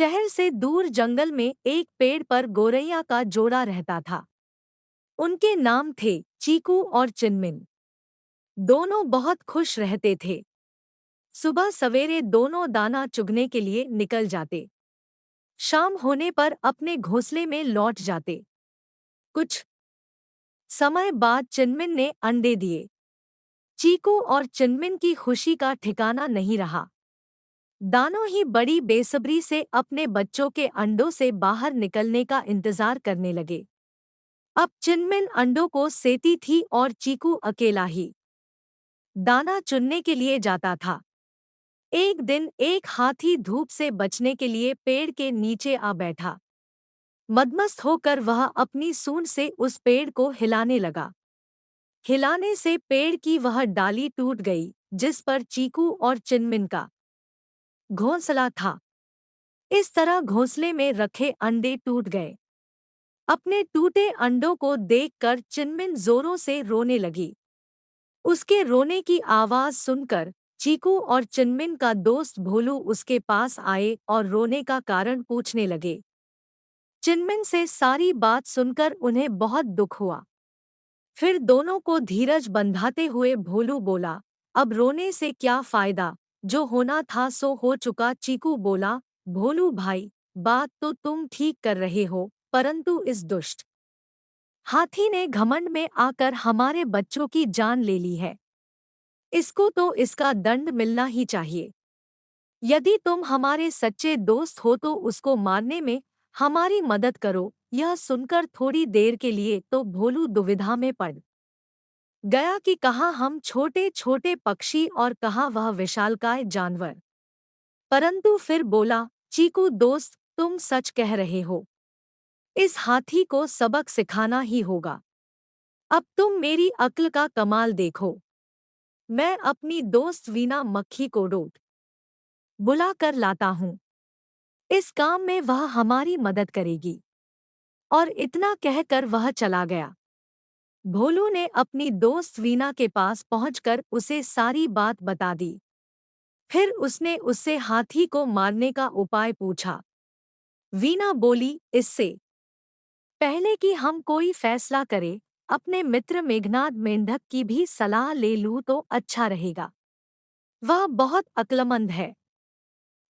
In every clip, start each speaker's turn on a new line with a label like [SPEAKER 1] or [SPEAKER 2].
[SPEAKER 1] शहर से दूर जंगल में एक पेड़ पर गोरैया का जोड़ा रहता था। उनके नाम थे चीकू और चिनमिन। दोनों बहुत खुश रहते थे। सुबह सवेरे दोनों दाना चुगने के लिए निकल जाते। शाम होने पर अपने घोंसले में लौट जाते। कुछ समय बाद चिनमिन ने अंडे दिए। चीकू और चिनमिन की खुशी का ठिकाना नहीं रहा। दानों ही बड़ी बेसब्री से अपने बच्चों के अंडों से बाहर निकलने का इंतजार करने लगे। अब चिनमिन अंडों को सेती थी और चीकू अकेला ही दाना चुनने के लिए जाता था। एक दिन एक हाथी धूप से बचने के लिए पेड़ के नीचे आ बैठा। मदमस्त होकर वह अपनी सूंड से उस पेड़ को हिलाने लगा। हिलाने से पेड़ की वह डाली टूट गई जिस पर चीकू और चिनमिन का घोंसला था। इस तरह घोंसले में रखे अंडे टूट गए। अपने टूटे अंडों को देखकर चिनमिन जोरों से रोने लगी। उसके रोने की आवाज सुनकर चीकू और चिनमिन का दोस्त भोलू उसके पास आए और रोने का कारण पूछने लगे। चिनमिन से सारी बात सुनकर उन्हें बहुत दुख हुआ। फिर दोनों को धीरज बंधाते हुए भोलू बोला, अब रोने से क्या फायदा, जो होना था सो हो चुका। चीकू बोला, भोलू भाई, बात तो तुम ठीक कर रहे हो, परंतु इस दुष्ट हाथी ने घमंड में आकर हमारे बच्चों की जान ले ली है। इसको तो इसका दंड मिलना ही चाहिए। यदि तुम हमारे सच्चे दोस्त हो तो उसको मारने में हमारी मदद करो। यह सुनकर थोड़ी देर के लिए तो भोलू दुविधा में पड़ गया कि कहाँ हम छोटे छोटे पक्षी और कहाँ वह विशालकाय जानवर। परंतु फिर बोला, चीकू दोस्त, तुम सच कह रहे हो। इस हाथी को सबक सिखाना ही होगा। अब तुम मेरी अक्ल का कमाल देखो। मैं अपनी दोस्त वीना मक्खी को रोट बुला कर लाता हूँ। इस काम में वह हमारी मदद करेगी। और इतना कहकर वह चला गया। भोलू ने अपनी दोस्त वीना के पास पहुंचकर उसे सारी बात बता दी। फिर उसने उससे हाथी को मारने का उपाय पूछा। वीना बोली, इससे पहले कि हम कोई फैसला करें, अपने मित्र मेघनाद मेंढक की भी सलाह ले लूं तो अच्छा रहेगा। वह बहुत अक्लमंद है।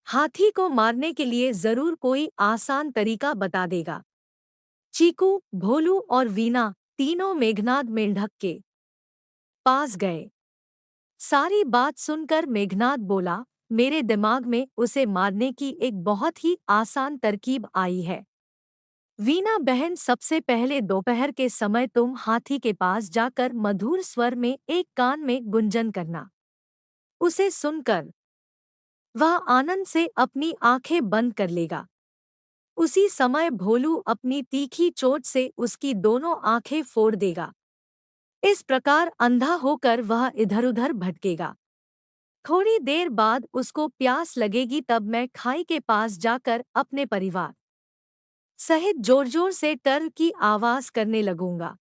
[SPEAKER 1] हाथी को मारने के लिए जरूर कोई आसान तरीका बता देगा। चीकू, भोलू और वीना तीनों मेघनाद मेंढक के पास गए। सारी बात सुनकर मेघनाद बोला, मेरे दिमाग में उसे मारने की एक बहुत ही आसान तरकीब आई है। वीना बहन, सबसे पहले दोपहर के समय तुम हाथी के पास जाकर मधुर स्वर में एक कान में गुंजन करना। उसे सुनकर वह आनंद से अपनी आंखें बंद कर लेगा। उसी समय भोलू अपनी तीखी चोट से उसकी दोनों आंखें फोड़ देगा। इस प्रकार अंधा होकर वह इधर-उधर भटकेगा। थोड़ी देर बाद उसको प्यास लगेगी, तब मैं खाई के पास जाकर अपने परिवार सहित जोर-जोर से टर की आवाज करने लगूंगा।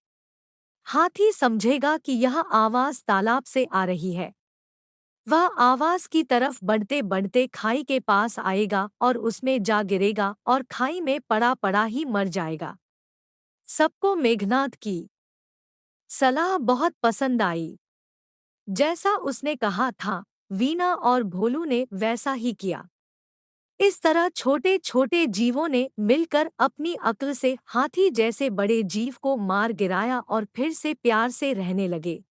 [SPEAKER 1] हाथी समझेगा कि यह आवाज तालाब से आ रही है। वह आवाज की तरफ बढ़ते बढ़ते खाई के पास आएगा और उसमें जा गिरेगा और खाई में पड़ा पड़ा ही मर जाएगा। सबको मेघनाद की सलाह बहुत पसंद आई। जैसा उसने कहा था, वीना और भोलू ने वैसा ही किया। इस तरह छोटे छोटे जीवों ने मिलकर अपनी अक्ल से हाथी जैसे बड़े जीव को मार गिराया और फिर से प्यार से रहने लगे।